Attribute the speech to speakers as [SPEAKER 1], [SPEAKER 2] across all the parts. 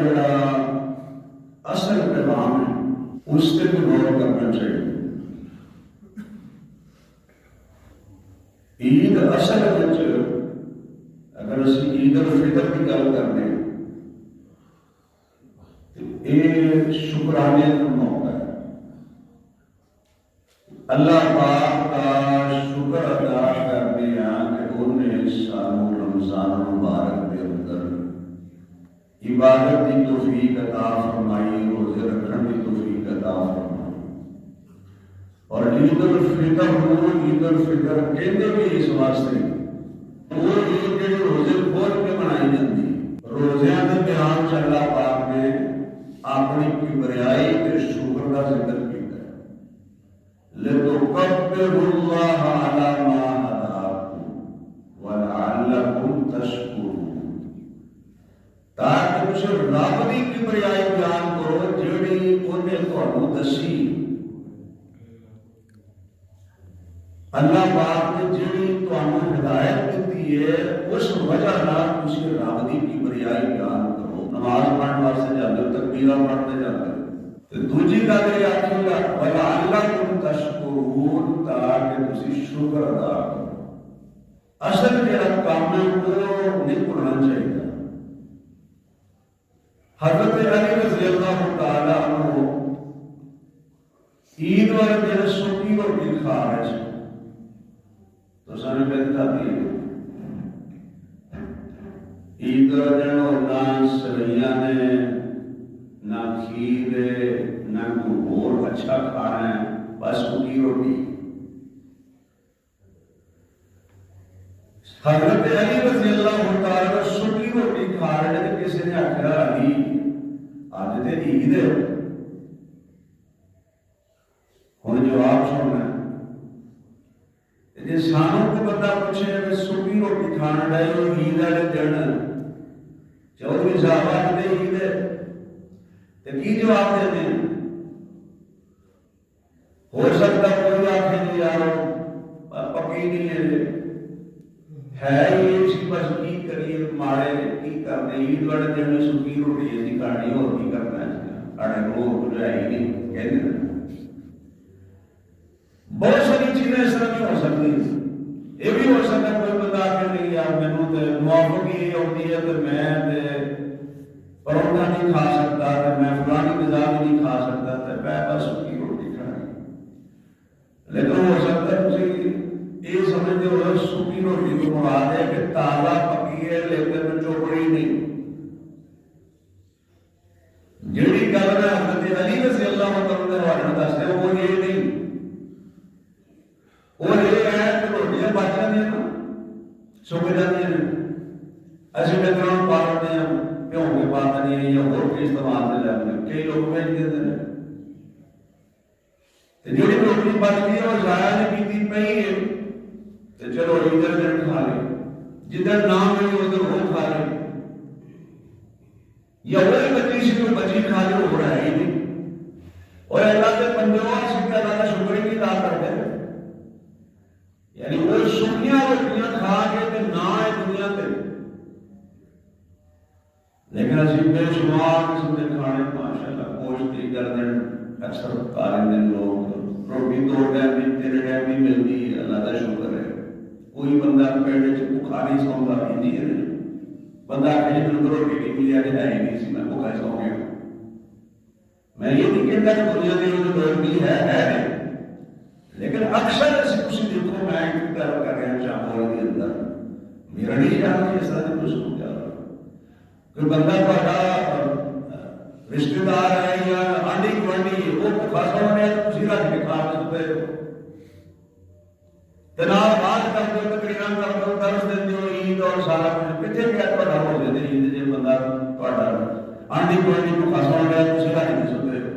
[SPEAKER 1] جڑا اصل پیغام ہے اس سے بھی غور کرنا چاہیے۔ عید اصل اگر اسی عید الفطر کی گل کرنے یہ شکرانے کا موقع ہے، اللہ پاک کا شکر ادا کرنے کہ انہیں سانو رمضان مبارک کے اندر عبادت کی توفیق عطا فرمائی، روزے رکھنے کی توفیق عطا فرمائی۔ اور عید الفطر کو عید الفطر کہتے بھی اس واسطے وہ عید کے روزے کھول کے منائی جاتی، روزیاں کے بیان چ اللہ پاک نے اپنی کبریائی کے شکر کا ذکر کیا ہے، لِتُكَبِّرُوا اللَّهَ عَلَى مَا هَدَاكُمْ وَلَعَلَّكُمْ تَشْكُرُونَ، تاکہ تسی رب دی کبریائی بیان کرو جڑی انہیں تانوں دسی، اللہ پاک نے جڑی تانوں ہدایت دیتی ہے اس وجہ نال تسی رب دی کبریائی بیان کرو۔ نماز پڑھنے واسطے جاتے ہو، تکبیراں پڑھتے جاتے ہو، دوسری گل یہ آخی گا وَلَعَلَّكُمْ تَشْكُرُونَ، تاکہ تسی شکر ادا کرو۔ اصل جڑا کام ہے وہ نہیں کرنا چاہیے۔ حضرت علی رضی اللہ تعالیٰ عنہ عید والے دن سکی روٹی کھا رہے تھے تو سارے کہتا دی عید والے دن نہ سویاں نے نہ کھیر نہ کوئی اور اچھا کھانا ہے، بس سکی روٹی۔ حضرت علی رضی اللہ تعالیٰ سکی روٹی کھا رہے تھے، کسی نے آخر علی آج تے عید ہے، ہوں جواب سننا جی سانوں کو بندہ پوچھے کہ سکی روٹی کھانا ڈائی اور عید والے دن چودھری صاحب آج تے عید ہے تو کی جواب دے دیں؟ ہو سکتا کوئی آخر جی یار پکی نہیں ہے یہ سی، بس کی کریے مارے کی کرنے، عید والے دن میں سکی روٹی ایسی کھانی اور کی کرنا ہے، کھانے کو جو ہے ہی نہیں کہتے۔ بہت ساری چیزیں اس طرح بھی ہو سکتی، یہ بھی ہو سکتا کوئی بندہ آ کے نہیں یار مینوں تے موافق ہی ہوتی ہے تو میں پروٹھا نہیں کھا سکتا، میں فلانی غذا بھی نہیں کھا سکتا، تو میں بس سکی روٹی کھانی۔ لیکن ہو سکتا ہے تسی یہ سمجھتے ہو سکی روٹی کو مراد ہے کہ تازہ پکی ہے لیکن چوپڑی نہیں۔ جڑی گل میں حضرت علی رضی اللہ عنہ دستے وہ یہ نہیں، وہ یہ ہے کہ روٹیاں بچ جاتی ہیں نا، سک جاتی ہیں، ایسے ڈنگراں پالتے ہیں، پیوں کے پالتے ہیں یا اور کے استعمال سے لیتے ہیں، کئی لوگ بیچ دیتے ہیں، جڑی روٹی بچتی ہے وہ ضائع نہیں کی پئی ہے تو چلو ادھر دن کھا لے، جدھر نام ہے ادھر وہ کھا لے، یا وہی بچی سی جو بچی کھا لے وہ رہا ہی نہیں، اور اللہ کے بندوں سے اللہ کا شکر ہی نہیں ادا کرتے، یعنی وہ سکیاں روٹیاں کھا کے نہ ہے دنیا تے، لیکن اسی بے شمار قسم کے کھانے ماشاءاللہ گوشت کی گردن اکثر کالے دن لوگ روٹی 2 ٹائم بھی 3 ٹائم بھی ملتی ہے، اللہ کا شکر ہے۔ کوئی بندہ پیٹ بھوکا نہیں سوندا نہیں ہے، بندہ کہیں روٹی نہیں ملی ہے نہیں سی میں بھوکا سو گیا۔ میں یہ نہیں کہتا کہ دنیا کی لوگ بھی ہے، لیکن اکثر ایسی کچھ دیکھو میں کر رہا چاہوں کے اندر میرا نہیں خیال کہ اس طرح سے کچھ ہو جا رہا کوئی بندہ بڑا رشتے دار ہے یا آنڈی گوانڈی وہ خاصا ہونے تھی رکھ کے کھا سکتے ہو، جناب بات کرتے ہو تقریران کرتے ہو درس دیتے ہو عید اور سارا کچھ کتنے کیا تھوڑا ہو جاتے عید جی بندہ تھوڑا آنڈی گوانڈی کو خاصا ہونے تھی رکھ نہیں سکتے ہو،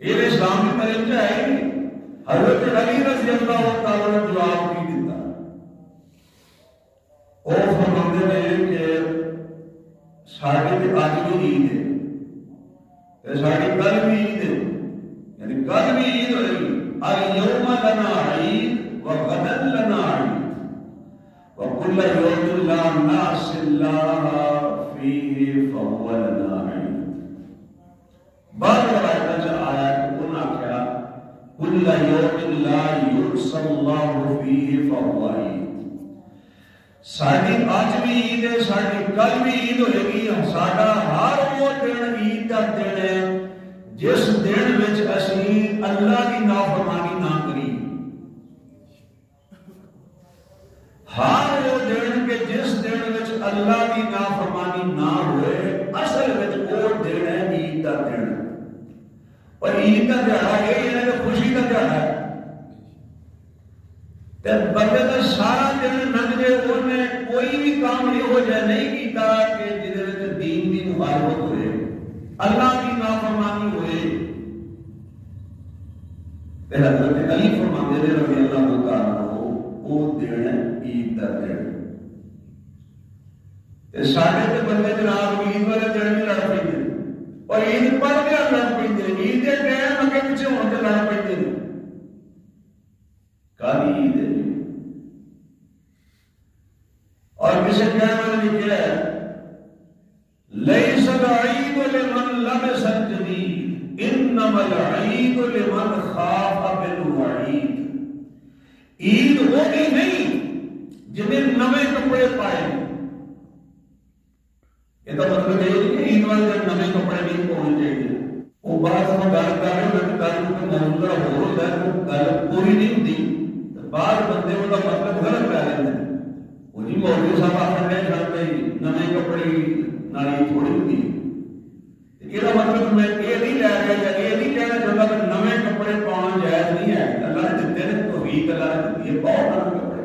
[SPEAKER 1] یہ اسلام کی تعلیم سے ہے ہی۔ حضرت علی رضی اللہ تعالیٰ نے جواب کی دیتا، وہ فرماتے ہیں کہ ساڑھے بھی آج بھی عید ہے، ساڑھے کل بھی عید ہے، یعنی کل بھی عید ہوئی، اليوم لنا عید وغدا لنا عید وکل یوم لا نعصی اللہ فيه فهو لنا عيد. بعض روایات آیا کہ انہاں کیا کل یوم لا یرسى الله فيه فهو عید. ساری آج بھی عید ہے، ساری کل بھی عید ہوئے گی. ساڈا ہر وہ دن عید کا دن ہے جس دن وچ اسی اللہ کی نافرمانی نہ کری. ہر وہ دن کہ جس دن وچ اللہ کی نافرمانی نہ ہوئے، اصل وچ وہ دن ہے عید کا دن. اور عید کا دہاڑا یہ ہے کہ خوشی کا دہاڑا ہے. بندے کا سارا دن لنگ جائے، انہیں کوئی بھی کام یہ ہو جائے نہیں کیتا کہ جہاں دین کی مخالفت ہوئے، اللہ کی نافرمانی ہوئے. حضرت علی فرماتے ہیں رضی اللہ تعالیٰ عنہ، وہ دن عید کا دن. سارے تے بندے جناب عید والے دن بھی لڑ پے اور عید پر بھی لڑ پے. عید کے ٹائم اگے پیچھے ہونے لڑ پے. کالی عید ہے. اور کسی کہنے نے لکھا ہے لیس العید لمن لبس الجدید انما العید لمن خاف بالوعید. عید ہوگی نہیں جنہیں نئے کپڑے پائے. یہ تو مطلب یہ نہیں کہ عید والے دن نئے کپڑے نہیں پہنچ چاہیے. وہ بعض میں گل کر رہے ہیں گل کو منظر ہو رہا ہے، وہ گل پوری نہیں ہوتی. بعض بندے وہ مطلب غلط کر لیتے ہیں. وہ جی مولوی صاحب آخر چلتے نئے کپڑے نالی تھوڑی ہوتی. یہ مطلب میں یہ نہیں لے رہا، یہ نہیں کہنا چاہتا کہ نئے کپڑے پاؤنا جائز نہیں ہے. اللہ نے دیتے ہیں توفیق، اللہ نے دیتی ہے پاؤ نئے کپڑے.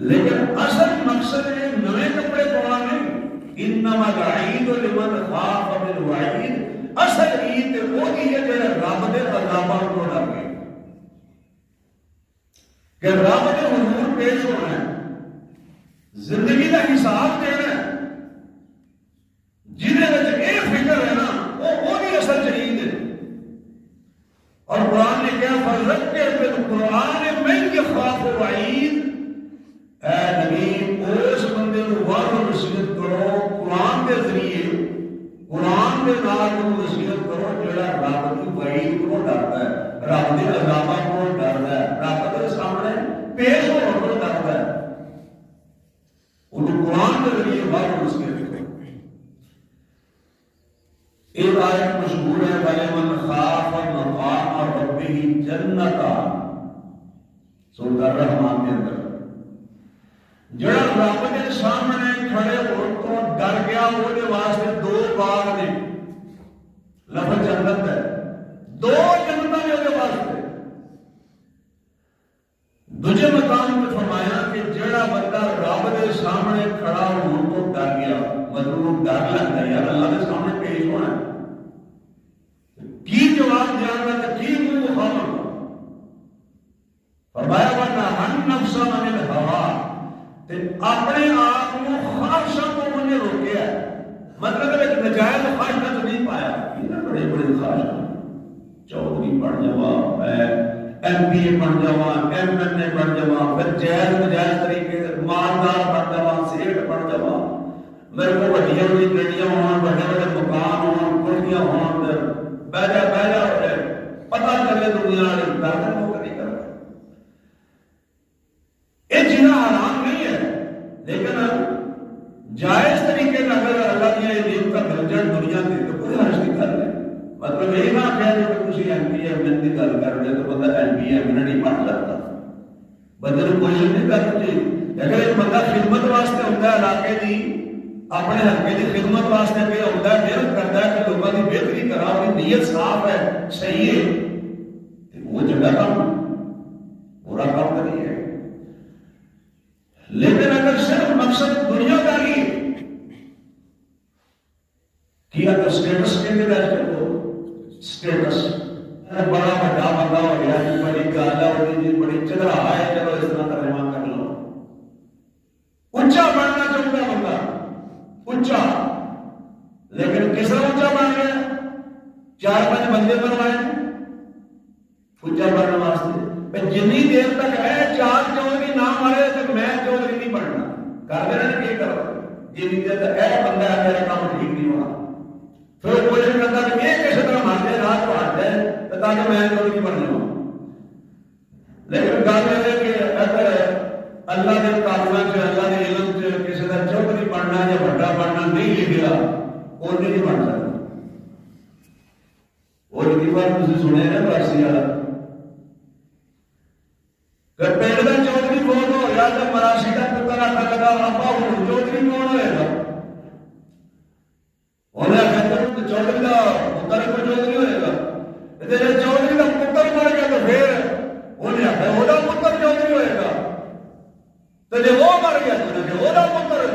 [SPEAKER 1] لیکن اصل مقصد ہے نئے کپڑے پاؤنا نہیں. انما العید لمن خاف بالوعید. اصل عید وہ ہے جو رب دے عذاباں کو ڈر کے کہ رب دے حضور پیش ہونا ہے، زندگی کا حساب دینا ہے. جنہیں یہ فکر ہے نا وہ بھی اصل عید ہے. اور قرآن نے کیا فذکر بالقرآن من یخاف وعید. اے نبی اس بندے کو وعظ و نصیحت کرو قرآن کے ذریعے، قرآن کے نال کو نصیحت کرو جڑا رب کی وعید کو ڈرتا ہے، رب کے عذاباں کو ڈرتا ہے، رب کے سامنے پیش ہونے کو ڈرتا ہے. انہوں قرآن کے ذریعے وعظ و نصیحت کرو. ایک آیت مشہور ہے وَلِمَنْ خَافَ مَقَامَ رَبِّهِ جَنَّتَانِ. سورۃ الرحمن کے اندر جڑا رب کے سامنے کھڑے ہو تو ڈر گیا، وہ واسطے دو باغ نے. لفظ جنت ہے، دو جنت نے وہ واسطے. دوسرے مقام میں فرمایا کہ جڑا بندہ رب کے سامنے کھڑا ہو تو ڈر گیا، مطلب ڈر لگتا ہے یار اللہ کے سامنے پیش ہونا ہے. کی جواب دینا ہے کی منہ مخاطب فرمایا ورنہ نفس عن الہوا. اپنے آپ کو خواہشوں کو انہیں روکیا ہے. مطلب ایک نجائز خواہش کا تو نہیں پایا. یہ بڑے بڑے خواہش چودھری بن جاوا، میں ایم پی اے بن جاوا، ایم این اے بن جاوا، پھر جائز نجائز طریقے سے مالدار بن جاوا، سیٹ بن جاوا، میرے کو بڑی بڑی گاڑیاں ہوں، بڑے بڑے مکان ہوں، کوٹیاں ہوں، بیجا بیجا ہو جائے، پتہ چلے دنیا والے درد کو نہیں کرتا. یہ جنا حرام نہیں ہے، لیکن جائز طریقے سے اگر اللہ کی دین کا درجہ دنیا دے تو کوئی حرج نہیں کر رہے. مطلب یہ نہ کہہ دو کہ تسی ایم پی ایم این کی گل کر رہے تو بندہ ایم پی ایم این نہیں بن سکتا. بندے کو کوشش نہیں کرنی چاہیے. اگر ایک بندہ خدمت واسطے ہوتا ہے علاقے کی، اپنے حلقے کی خدمت واسطے پہ ہوتا ہے، محنت کرتا ہے کہ لوگوں کی بہتری کرا، اس کی نیت صاف ہے، صحیح ہے، وہ جگہ کام پورا کام کری ہے. لیکن اگر صرف مقصد دنیا کا ہی کیا تو سٹیٹس کے لیے رہ کرو، سٹیٹس بڑا بڑا بندہ ہو گیا جی، بڑی گالا ہو گئی جی، بڑی چدرا ہے، چلو اس طرح ترجمہ کر لو. اونچا بننا چاہتا ہے بندہ، اونچا، لیکن کس طرح اونچا بن گیا؟ 4-5 بندے بنوائے اونچا بننے واسطے. جنی دیر تک ہے چار چودھری نہ مرے تو میں چودھری نہیں بننا. کر دینا کہ کرو جی نہیں دیا تو اے بندہ میرا کام ٹھیک نہیں ہونا. پھر وہ کوشش کرتا کہ یہ کسی طرح ہٹ جائے رات کو ہٹ جائے تاکہ میں چودھری بن جاؤں. لیکن گل یہ ہے کہ اگر اللہ کے قانون سے اللہ کے علم سے کسی کا چودھری بننا یا بڑا بننا نہیں لکھا وہ نہیں بن سکتا. وہ لطیفہ تھی سنے نا پرسی والا کہ پنڈ کا چودھری فوت ہو گیا تو مراسی کا پتر آخر لگا ابا ہوں چودھری کون ہوئے گا. انہیں آخر چودھری کا پتر کو چودھری ہوئے گا. جب چودھری کا پتر مر گیا تو پھر انہیں آخر وہ پتر چودھری ہوئے گا. تو جب وہ مر گیا تو وہ پتر.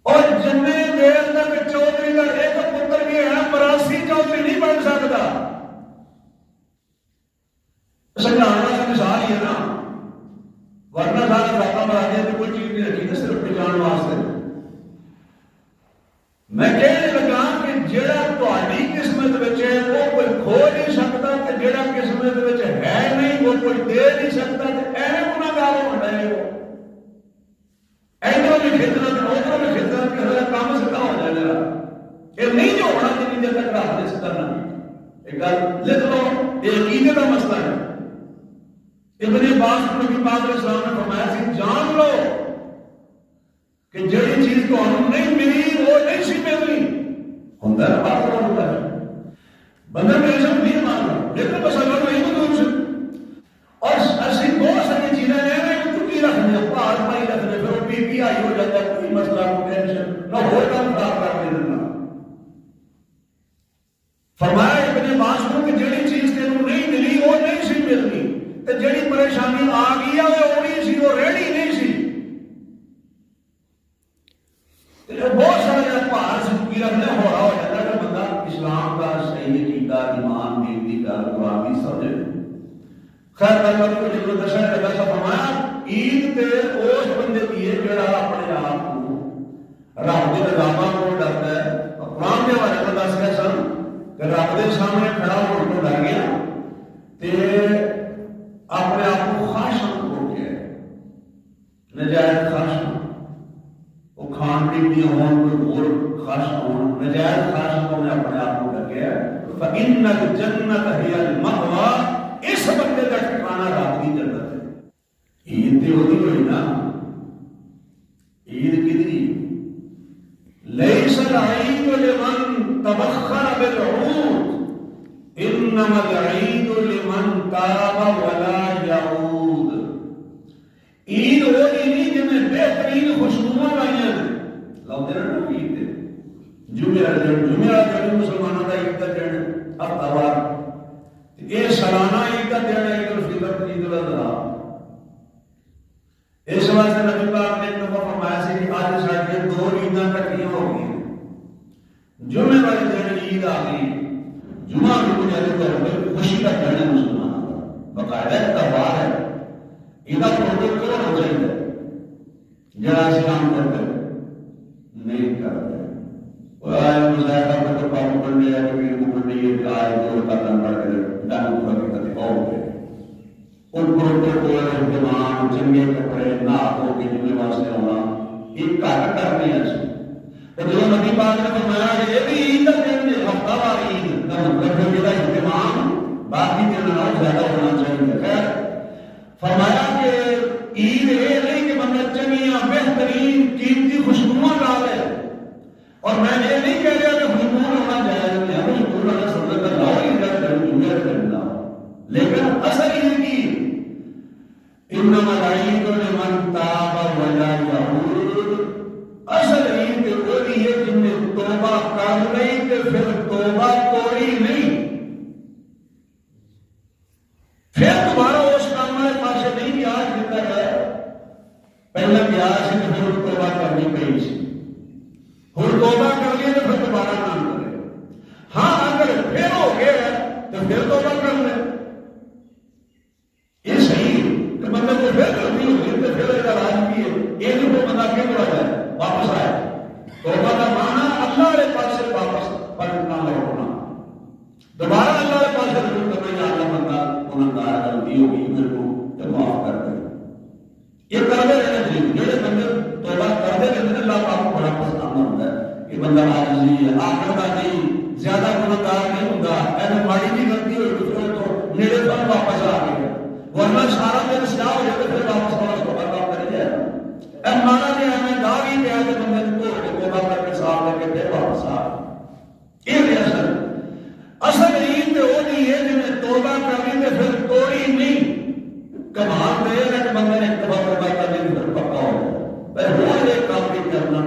[SPEAKER 1] اور جتنے دیر تک چودھری کا ایک پتر بھی ہے مراسی چودھری نہیں بن سکتا. سمجھانا سے مثال ہی ہے نا, ورنہ سارا کھاتا مراجے تو کوئی چیز نہیں رکھی نا صرف پہچان واسطے. میں کہنے لگا کہ جڑا تہاڈی قسمت وچ ہے وہ کوئی کھو نہیں سکتا تے جڑا قسمت وچ ہے نہیں وہ کوئی دے نہیں سکتا تے ایویں گناہگار ہو رہے ہو. ادھر بھی کھیتنا تے ادھر بھی کھیتنا کہ ہمارا کام سکھا ہو جائے گا. یہ نہیں جو ہونا جتنی دیر تک رات نہیں کرنا. ایک گل لکھ لو, یہ عقیدے کا مسئلہ ہے. ابن عباس نبی پاک علیہ السلام نے فرمایا سی جان لو کہ جڑی چیز تو ہم نہیں ملی وہ نہیں سی ملنی. ہوتا ہے بات ہوتا ہے بندہ میرے سے نہیں مان رہا لیکن بس اللہ کو یہ دور سے اور ایسی بہت ساری چیزیں ہیں چکی رکھنے پہاڑ پائی رکھنے پھر وہ پی پی آئی ہو جاتا ہے کوئی مسئلہ کوئی ٹینشن نہ ہو کام خراب کر دے دینا. فرمایا ابن عباس کو کہ جڑی چیز تینوں نہیں ملی وہ نہیں سی ملنی تے جڑی پریشانی آ گئی وہ ہونی سی وہ ریڈی نہیں سی. بہت سارے پہاڑ سے چکی رکھنے ہو رہا ہو جاتا ہے کہ بندہ اسلام کا صحیح عقیدہ ایمان دین کا قرآن کی سمجھے. خیر اللہ کو جو دشا ہے اللہ کا فرمایا عید تے اس بندے کی ہے جڑا اپنے آپ کو رب کے رضامندی کو ڈرتا ہے. قرآن کے بارے میں دس رہے سن کہ رب کے سامنے کھڑا ہو تو ڈر گیا تے اپنے آپ کو خواہش ہو گیا نجائز خواہش وہ کھان پین کی ہون کوئی اور خواہش ہون نجائز خواہش کو نے اپنے آپ کو ڈر گیا. فإن الجنت هي المأوى اس بندے کا ٹھکانہ رات کی جنت ہے. عید تے ہوئی ہوئی نا عید کدی ليس العيد لمن تبخر بالعود انما العيد لمن تاب ولا يعود. عید وہ نہیں جن میں بہترین خوشبوئیں لائیں لاؤ دے نا عید جمعہ مسلمانوں کا عید کا دن ہفتہ وار یہ سالانہ عید کا دن عید الفطر عید الاضحیٰ. اس واسطے نبی پاک نے ایک دفعہ فرمایا سی کہ آج ساڈے دو عیداں اکٹھیاں ہو گئی. جمعے والے دن عید آ گئی. جمعہ بھی مجھے خوشی کا دن ہے مسلمانوں کا باقاعدہ تہوار ہے. یہ پروٹوکول ہو چاہیے جڑا اسلام کرتے نہیں کرتے. مظاہرہ کو پابند کرنے یا کبھی پکڑنے یہ آئے دور کا دن پڑ کے ڈانو کا بھی کتے اور ہوئے ان پروٹوکول اہتمام چنگے کپڑے نہ ہو کے جمعے واسطے ہونا یہ کٹ کرنے ہیں. تو جو نبی پاک نے فرمایا کہ یہ بھی عید کا دن ہفتہ وار عید کا مطلب ہے میرا اہتمام باقی دن زیادہ ہونا چاہیے. خیر فرمایا کہ عید یہ نہیں کہ بندہ چنگیاں بہترین قیمتی خوشبوئیں ڈالے. اور میں یہ نہیں کہہ رہا کہ خوشبو ہونا جائز نہیں ہے, خوشبو ہونا سمجھ کر لاؤ عید کا جمعہ کرنا, لیکن اصل عید کی انما العید لمن تاب ولا يعود. اصل عید وہی ہے جن نے توبہ کر لی تو پھر توبہ توڑی نہیں, پھر دوبارہ اس کام والے پاس نہیں بیاج دیتا ہے. پہلا بیاج ہے کہ پھر توبہ کرنی پڑی سی, ہر توبہ کر لیے تو پھر دوبارہ نہ کرے. ہاں اگر پھر ہو گیا تو پھر توبہ کر لے. یہ صحیح کہ بندہ کو پھر کرتی ہوگی تو پھر علاج بھی ہے. یہ نہیں وہ بندہ کیوں کرا جائے واپس آئے. توبہ کا معنی اللہ کے پاس سے واپس پلٹنا لوٹنا, دوبارہ اللہ کے پاس سے رجوع کرنا. یا اللہ بندہ گناہگار غلطی ہوگی میرے کو معاف کر دے. یہ کرتے رہنا چاہیے. جڑے بندے توبہ کر دے لیکن اللہ پاک کو بڑا پسند ہوتا ہے کہ بندہ عاجزی ہے، آخر کا نہیں، زیادہ گناہگار نہیں ہوتا، ایسے ماڑی کی غلطی ہوئی تو نیڑے پر واپس آ گیا، ورنہ سارا دن سیاہ ہو جائے پھر واپس واپس توبہ کام کر جائے اے مانا نے ہمیں داغ ہی پہ آتے بندے کو توبہ کر کے صاف کر کے پھر واپس آ یہ اصل عید وہ نہیں ہے جنہیں توبہ کرنی تو پھر توڑی نہیں کمال دے کہ بندے نے ایک دفعہ توبہ کرنی پھر پکا ہو جائے روز ایک کام نہیں کرنا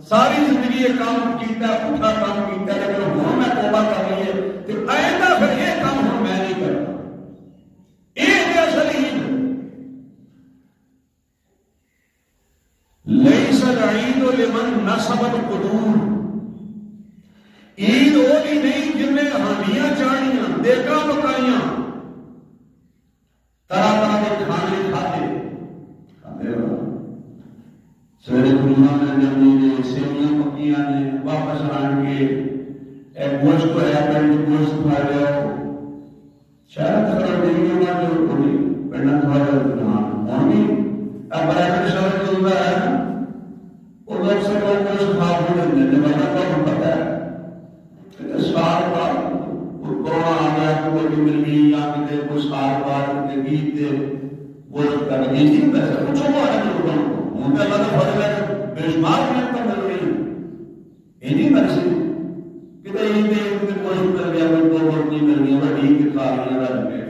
[SPEAKER 1] ساری زندگی یہ کام کیتا پوچھا کام کیتا لیکن ہوں میں توبہ کرنی ہے تو آئندہ پھر یہ کام ہوں میں نہیں کرنا یہ اصل عید لیس العید لمن نصب القدور عید وہ بھی نہیں جن نے ہانیاں چاڑیاں دیکھا پکائیاں طرح طرح کے کھانے کھاتے سویرے گلوان نے جمعی نے سیویاں پکیاں نے واپس آن کے ایک گوشت کو ہے پینٹ گوشت کھا لیا شاید تھوڑا دیکھنے کا جو کوئی پڑھنا تھوڑا جہاں ہونی اب برائے شہر جو ہوتا ہے وہ لوگ سے لوگ گوشت کھا بھولیں گے جب اللہ کو پتہ ہے سار بار کورونا آ گیا تو کوئی مل گئی یا کتے کوئی سار بار کتے گیت دے گوشت کر گئی تھی پیسے کچھوں کو آنے لوگوں کو ان کے اللہ نے فضل ہے بے شمار میں تو مل رہی ہے یہ نہیں مرسی کتے عید دے کتے گوشت مل گیا کوئی دو گوشت نہیں مل گیا وہ عید کے کھا لیا رہ گئے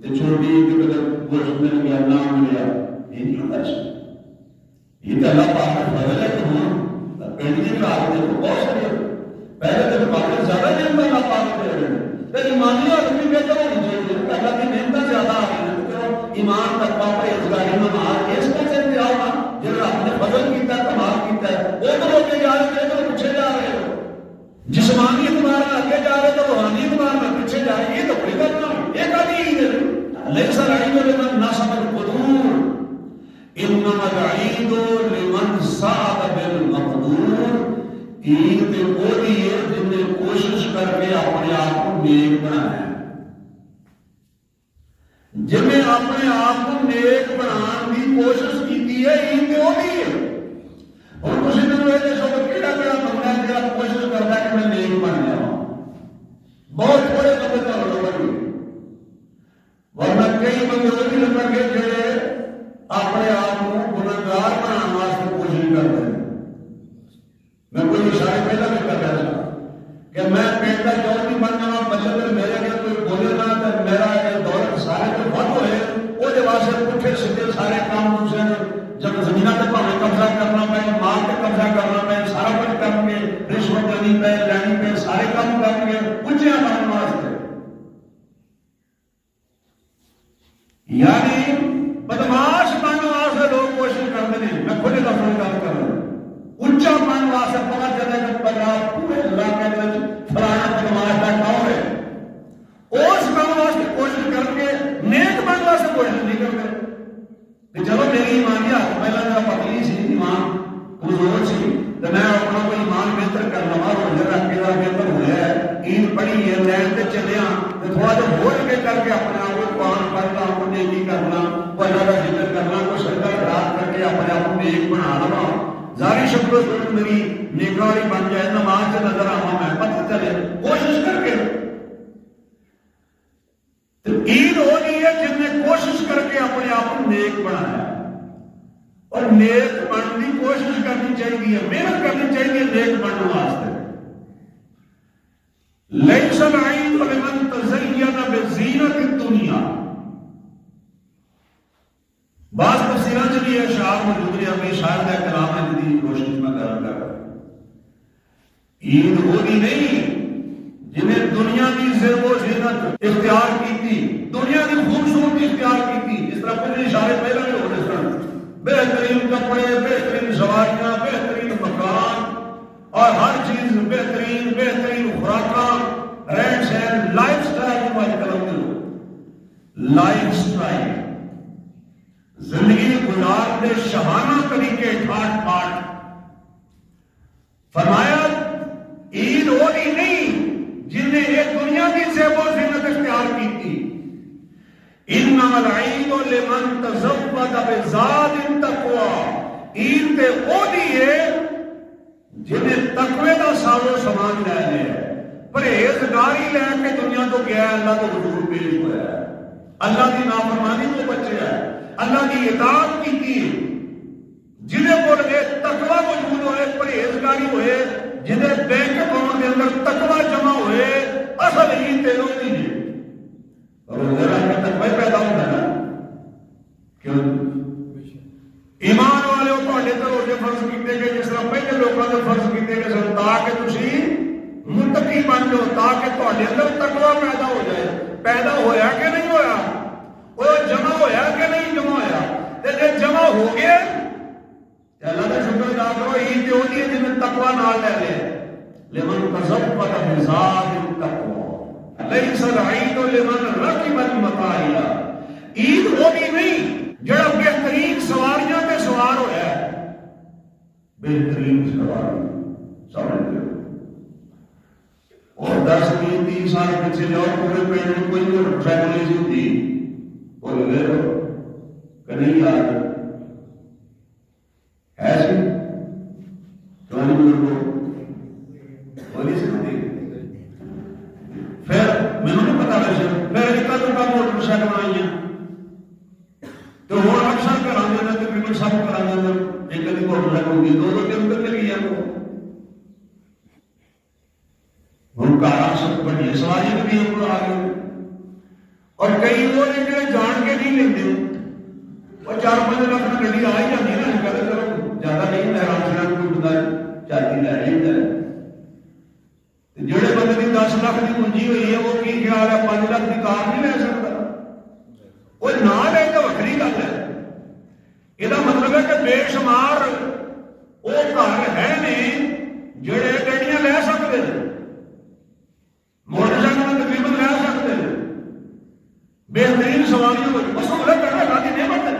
[SPEAKER 1] تے چھوٹی عید کے گوشت مل گیا نام مل گیا یہ نہیں مرسی یہ تو اللہ پاک نے فضل ہے کہ ہوں پینڈی کے آگے تو بہت سارے پہلے تو باقی زیادہ نہیں ہوتا اللہ پاک دے رہے ہیں لیکن ایمانی آدمی بہتر ہونی چاہیے اللہ کی محنت زیادہ آ رہی ہے ایمان تقویٰ پرہیزگاری نماز اس کا سے بھی آؤ نا جب آپ نے فضل کیتا ہے کمال کیتا ہے وہ تو لوگ جا رہے تھے تو پیچھے جا رہے ہو جسمانی اعتبار میں آگے جا رہے تو روحانی اعتبار میں پیچھے جا رہے یہ تو بڑی بات نہیں یہ کبھی عید ہے لیس العید لمن نصب القدور انما العید لمن سعد بالمقدور عید وہ بھی ہے جن نے کوشش کر کے اپنے آپ کو نیک بنایا جن نے اپنے آپ کو نیک بنانے کی کوشش کی ہے عید وہ بھی ہے اور کسی دن وہ دیکھو کہ کیڑا کیڑا بندہ ہے جو کوشش کرتا ہے کہ میں نیک بن جاؤں بہت تھوڑے بندے کا لوگ ورنہ کئی بندے وہ بھی لگ کے جڑے اپنے آپ کو گنہگار بنانے واسطے کوشش کرتے ہیں میں کوئی اشارے پہلا بھی کر رہا تھا کہ میں پیٹ کا جوڑ نہیں بن جانا بچے پھر میرے اگر کوئی بولے نہ تو میرا دولت سارے جو بند ہوئے وہ جب واسطے پٹھے سیدھے سارے کام دوسرے جب زمینہ پہ پاوے قبضہ کرنا پہ مال پہ قبضہ کرنا پہ سارا کچھ کر کے رشوت دینی پہ لینی پہ سارے کام کر کے اونچیاں بننے واسطے یعنی بدماش بننے واسطے لوگ کوشش کرتے ہیں میں کھلے لفظوں میں کام کر رہا ہوں اونچا بننے واسطے پتا چلے کہ پنجاب پورے علاقے میں فلانا بدماش بیٹھا ہوئے اس کام واسطے کوشش کر کے نیک بننے واسطے کوشش نہیں کرتے کہ چلو میری ایمانیت پہلا میرا پتلی سی ایمان کمزور سی تو میں اپنا کوئی ایمان بہتر کر لوا روزے رکھ کے بہتر ہوا ہے عید پڑھی ہے لین پہ چلے تو تھوڑا جا بول کے کر کے اپنے آپ کو قرآن پڑھنا کو نیکی کرنا کو اللہ کا ذکر کرنا کو صدقہ خیرات کر کے اپنے آپ کو نیک بنا لوا ظاہری شکل و صورت میری نیکاری بن جائے نماز سے نظر آوا میں پتہ چلے کوشش کر کے تو عید ہو رہی ہے جن نے کوشش کر کے اپنے آپ کو نیک بنایا اور نیک بننے کی کوشش کرنی چاہیے محنت کرنی چاہیے نیک بننے واسطے لیس العید لمن تزین بزینت الدنیا بعض تفسیروں سے بھی اشعار موجود ہے اپنی شاعر کا کلام ہے جدید روشنی میں کر رہا ہے عید ہوتی نہیں جنہیں دنیا کی زیب و زینت اختیار کی تھی دنیا کی خوبصورتی اختیار کی تھی اس طرح کچھ اشارے پہلے بھی ہونے سن بہترین کپڑے بہترین سواریاں بہترین مکان اور ہر چیز بہترین بہترین خوراک رہن سہن لائف سٹائل لائف سٹائل زندگی گزارنے شہانہ طریقے ٹھاٹ پاٹ فرمایا عید ہوتی نہیں جن نے ایک دنیا کی زیب و زینت اختیار کی تھی انما العید لمن تزود بزاد التقوی
[SPEAKER 2] عید تے او دیئے جنہیں تقوی دا سازو سامان لے لیا پرہیزگاری لے کے دنیا تو گیا ہے، اللہ تو حضور پیش ہوا ہے، اللہ کی نافرمانی تو بچے ہے، اللہ کی اطاعت کی جنہیں بول گئے تقوی موجود ہوئے، پرہیزگاری ہوئے، جنہیں بینک اکاؤنٹ کے اندر تقوی جمع ہوئے، اصل عید تے لوگ دیجیے روزہ رکھ کے تقوی پیدا ہوتا ہے نا. کیوں ایمان والے تھوڑے تو روزے فرض کیتے گئے جس طرح پہلے لوگوں نے فرض کیتے گئے سن تاکہ تسی متقی بن جاؤ، تاکہ تھوڑے اندر تقوی پیدا ہو جائے. پیدا ہویا کہ نہیں ہویا؟ وہ جمع ہویا کہ نہیں جمع ہویا؟ جب جمع ہو گیا اللہ کا شکر ادا کرو. عید جو ہوتی ہے جن میں تقوی نال لے لے لمن تزبط بزاد التقوى ليس العيد لمن ركب المطايا. عید ہوگی نہیں جڑا بہترین سواریاں تے سوار ہویا ہے. بہترین سواری سمجھ لو اور 10-20-30 سال پیچھے جاؤ پورے پینڈ میں کوئی موٹر سائیکل نہیں ہوتی اور لے لو کہ نہیں یاد ایسی کیوں نہیں بول بولی سکتی. پھر میں نے پتا ویسے میں ایک کا موٹر سائیکل بنائی ہیں تو وہ اکثر کرانے میں تقریباً سب کرانے میں ایک کدی موٹر سائیکل ہوگی 2 کلو میٹر لگی ہے ان کا سب بڑی سواری بھی اوپر آ گئی اور کئی وہ جان کے نہیں لیتے اور 4-5 لاکھ میں گڈی آ ہی جاتی ہے نا کہتے چلو زیادہ نہیں لہران شران کوئی بتا چاہتی لے لیتا ہے. جڑے بندے کی 10 لاکھ کی پونجی ہوئی ہے وہ کی خیال ہے 5 لاکھ کی کار نہیں لے سکتا وہ نہ لے تو وکری گل ہے. یہ مطلب ہے کہ بے شمار وہ گھر ہے نہیں جڑے گاڑیاں لے سکتے ہیں موٹر سائیکل تقریباً لے سکتے ہیں بہترین سواریاں وہ سہولت کرنا اللہ کی نعمت ہے.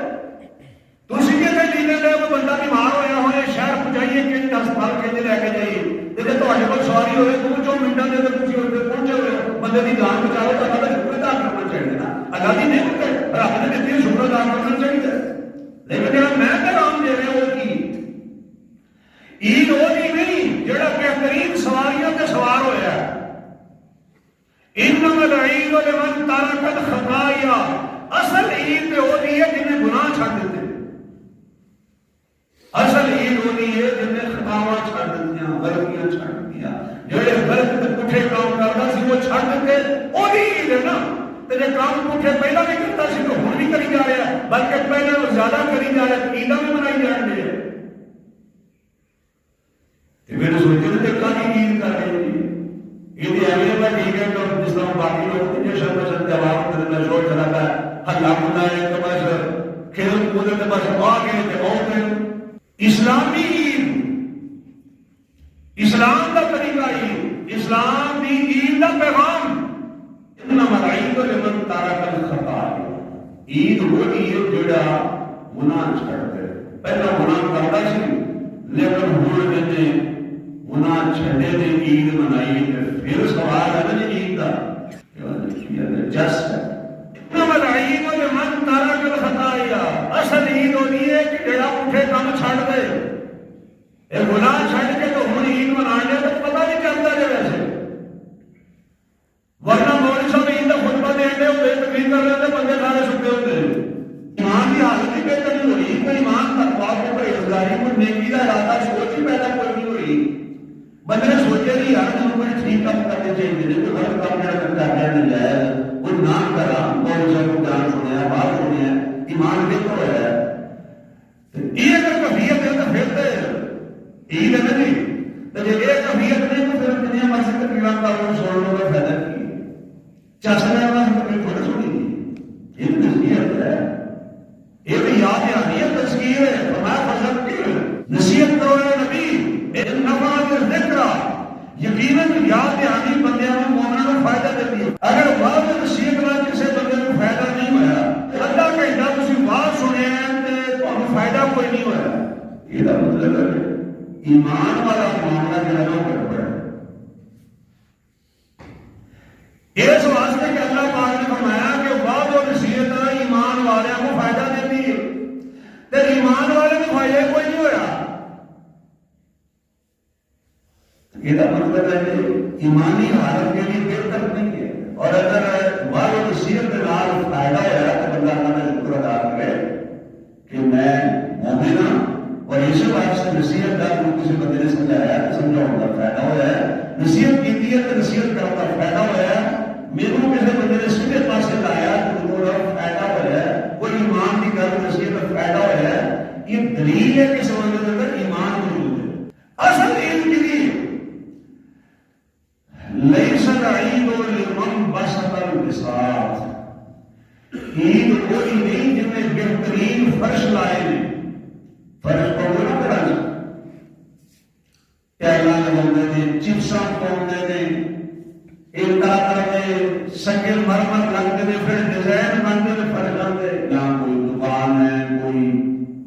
[SPEAKER 2] تسی کہ ڈیلر لے وہ بندہ بیمار ہویا ہوئے شہر پہنچائیے کہ ہسپتال کے لے کے جائیے جیسے تھوڑے کو سواری ہوئے 2-4 منٹوں کے اندر تھی پہنچے ہوئے بندے کی جان بچاؤ تو اللہ کا شکر ادا کرنا چاہیے نا. اللہ کی نعمت ہے رب نے دیتی ہے شکر ادا کرنا چاہیے. لیکن جب میں پیغام دے رہے ہوں کہ عید وہ نہیں جڑا بہترین سواریاں تے سوار ہویا ہے. انما العید لمن ترک الخطایا. اصل عید ہوتی ہے جنہیں گناہ چھڑ دیتے. اصل عید ہوتی ہے جنہیں خطاواں چھڑ دیتی ہیں غلطیاں چھڑ دیتی ہیں. جڑے غلط تے پٹھے کام کرتا سی وہ چھڑ دیتے وہی عید ہے نا. تے جے کام پٹھے پہلا بھی کرتا سی تو ہن بھی کری جا رہا ہے بلکہ پہلے وہ زیادہ کری جا رہا ہے. عیداں بھی منائی جان رہی ہے. میرے سوچے تھے کہاں عید کر رہے ہیں یہ اگلے بار ٹھیک ہے تو جس طرح باقی لوگ جشن پسند تہوار کرنا شور چلاتا ہے ہلا ملا ہے تو بس کھیل کود کے بس آ گئے تھے اور اسلامی عید اسلام کا طریقہ عید اسلام کی عید کا پیغام انما العید لمن ترک الخطایا. عید وہی ہے جڑا گناہ چھڑ دے. پہلا گناہ کرتا سی لیکن ہن نے گناہ چھڑے دے عید منائی ہے. پھر سوال ہے نا عید کا جسٹ انما العید لمن ترک الخطایا. اصل عید ہوتی ہے کہ جڑا پٹھے کام چھڑ دے. یہ گناہ چھڑ کے تو ہن عید منا لیا تو پتہ نہیں چلتا ہے ویسے ورنہ مولوی صاحب عید کا خطبہ دے رہے ہوتے تقریر کر رہے ہوتے بندے سارے سکتے ہوتے. ایمان کی حالت ہی بہتر نہیں ہو رہی. کوئی ایمان تقویٰ کو پرہیزگاری کو نیکی کا ارادہ سوچ ہی پیدا کوئی نہیں ہو رہی. بندے نے سوچے نہیں یار ہم کو ٹھیک کام کرنے چاہیے تو ہر کام جڑا کرتا ہے نہیں جائے وہ نہ کرا مولوی صاحب کو جان سنیا بات سنیا ایمان بہتر ہوا ہے. یہ اگر کفیت ہے تو پھر عید ہے نہیں تو جب یہ کفیت نہیں تو پھر دنیا میں سے تقریباً کا وہ سوڑنے کا فائدہ کی چاسنا ہے ہم نے تھوڑا سنی تھی. یہ نصیحت ہے یہ بھی یاد ہے تذکیر ہے فرمایا فضل کی نصیحت کرو اے نبی ان نفعات ذکر یقیناً یاد دہانی بندیاں میں مومنوں کو فائدہ دیتی ہے. اگر بعض نصیحت نال کسی بندے کو فائدہ نہیں ہوا اللہ کہتا تسی بات سنے تے تمہیں فائدہ کوئی نہیں ہوا. یہ مطلب ہے ایمان والا معاملہ جو ہے وہ گڑبڑ ہے. اس واسطے کہ اللہ پاک نے فرمایا کہ بعض نصیحت ایمان والوں کو فائدہ دیتی ہے تے ایمان والے کو فائدہ کوئی نہیں ہوا.
[SPEAKER 1] یہ مطلب ہے کہ ایمانی حالت کے لیے بہتر نہیں ہے. اور اگر والو نصیحت کے نال فائدہ ہوا تو بندہ اللہ کا شکر ادا کرے کہ میں مومن ہوں اور اس واسطے نصیحت کا کسی بندے نے سمجھایا تو سمجھاؤں کا فائدہ ہوا ہے. نصیحت کی ہے تو نصیحت کرنے کا فائدہ ہوا ہے. میرے کو کسی بندے نے سیدھے پاسے لایا تو میرا فائدہ ہوا ہے. کوئی ایمان کی گل نصیحت کا فائدہ ہوا ہے. یہ دلیل ہے کہ سمجھ کے اندر ایمان موجود ہے. اصل علم کے لیے لیس العید لمن بسط البساط. عید کوئی نہیں جن نے بہترین فرش لائے ہیں. فرش پاؤ نا کرا ٹائلاں لگاؤندے نے, چپساں پاؤندے نے, ایک طرح کے سنگل مرمر لگتے ہیں, پھر ڈیزائن بنتے ہیں فرشاں دے. یہاں کوئی دکان ہے, کوئی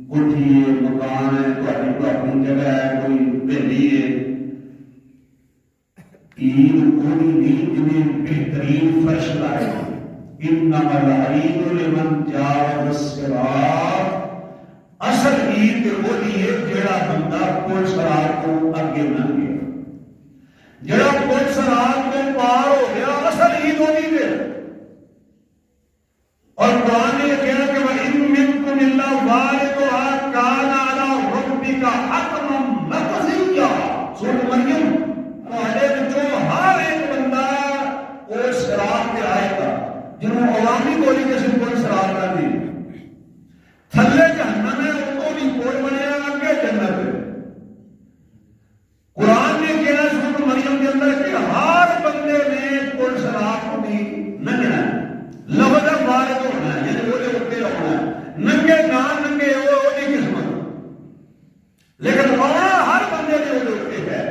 [SPEAKER 1] کوٹھی ہے, مکان ہے, کوئی اپنی جگہ ہے, کوئی بہلی ہے. عید کوئی نہیں جنہیں بہترین فرش لائے. انما العید لمن جاوز الصراط. اصل عید وہی ہے جڑا بندہ پل صراط کو اگے نہ گیا, جڑا پل صراط کو پار ہو گیا. اصل عید وہی ہے. اور قرآن نے کہا کہ وَإِن مِّنكُمْ إِلَّا وَارِدُهَا كَانَ عَلَىٰ رَبِّكَ حَتْمًا مَّقْضِيًّا. سورۃ مریم. تہاڈے وچوں ہر ایک بندہ اس صراط تے آئے گا جنہوں عوامی بولی کے سن کوئی صراط نہ دی. تھلے جہنم ہے اتوں بھی کوئی بنیا اگے جنت ہے. قرآن نے کہا سورۃ مریم کے اندر کہ ہر بندے نے کوئی صراط کو بھی لنگنا ہے. لفظ وارد ہونا ہے, یعنی وہ اٹھتے ہونا ہے. ننگے نان ننگے وہ نہیں قسمت, لیکن وہاں ہر بندے نے وہ اٹھتے ہے.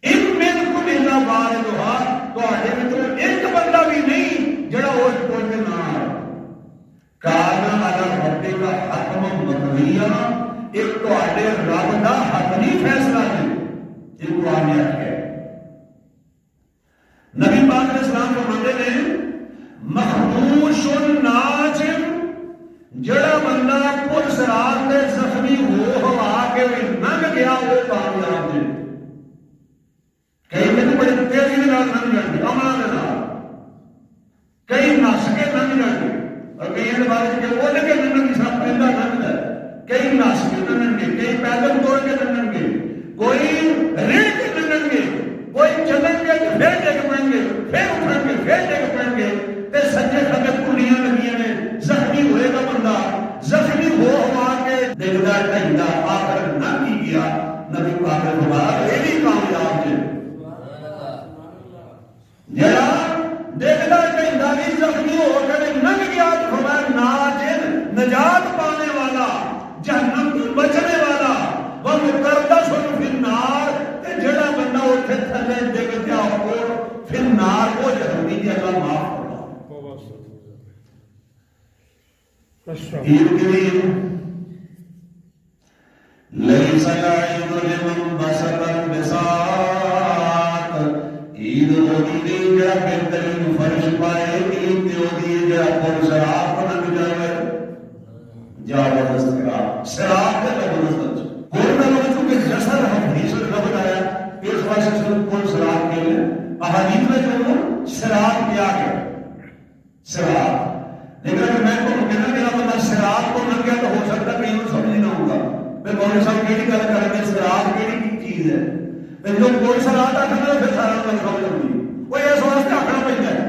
[SPEAKER 1] ان منکم الا واردھا. تو ایک بندہ بھی نہیں جڑا اس پل کے نہ آئے. کان علی ربک حتما مقضیا. ایک تہاڈے رب دا حتمی فیصلہ ہے. یہ قرآن نے آخیا. نبی پاک علیہ السلام فرماتے ہیں مخدوش ناجم. جڑا بندہ پل صراط تے زخمی ہوا کے لنگ گیا وہ کامیاب ہے. کئی میں بڑی تیزی کے نال لنگ جاتے, امن کے نال. کئی نس کے لنگ جاتے, اور کئی کے بارے میں وہ لگے لنگن کی سب پہندا لنگ ہے. کئی نس کے لنگن گے, کئی پیدل توڑ کے لنگن گے, کوئی ریڑھ کے لنگن گے, کوئی چلن گے تو پھر ڈگ پڑیں گے, پھر اٹھیں گے, پھر ڈگ پڑیں گے. تے سجے کھبے کلیاں لگیاں نے. زخمی ہوئے گا بندہ, زخمی ہوا کے ڈگدا ٹہندا آخر نہ کی گیا. نبی پاک نے فرمایا یہ بھی کامیاب ہے. جڑا ڈگدا ٹہندا بھی زخمی ہو کے لنگ گیا تو فرمایا ناجن, نجات پانے والا, جہنم سے بچنے والا. وہ مقدس فی النار. تے جڑا بندہ اٹھے تھلے ڈگ گیا ہو فی النار, وہ جہنمی دی اللہ معاف کرے. عید کے لیے لیس العید لمن بسط البساط. عید ہوتی نہیں جڑا بہترین فرش پائے. عید تے ہوتی ہے جڑا پل صراط کو لنگ جاوے. جاوز الصراط. صراط تے لفظ کوئی نہ لفظ کے جسر حدیث میں بتایا اس واسطے سے پل صراط کے لیے احادیث میں جو صراط کیا ہے صراط. لیکن اگر میں کو کہنا میرا بندہ صراط کو لگ گیا تو ہو سکتا ہے کہ یہ سمجھ نہ ہوگا. میں مولوی صاحب کیڑی گل کریں گے صراط کیڑی چیز ہے. میں جو کوئی صراط آتا ہے پھر سارا گل سمجھ ہوگی. وہ اس واسطے آخنا پڑتا ہے,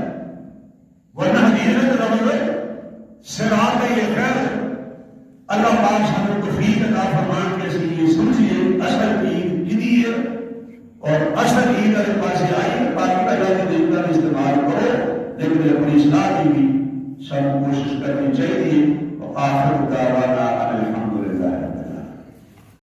[SPEAKER 1] ورنہ حدیث میں تو لفظ صراط ہے یہ خیر. اللہ پاک سب کو توفیق عطا فرمان کے اس لیے سمجھیے اصل عید جدی ہے اور اصل عید کے پاس آئی. باقی کا جو استعمال کرو لیکن اپنی اصلاح کی بھی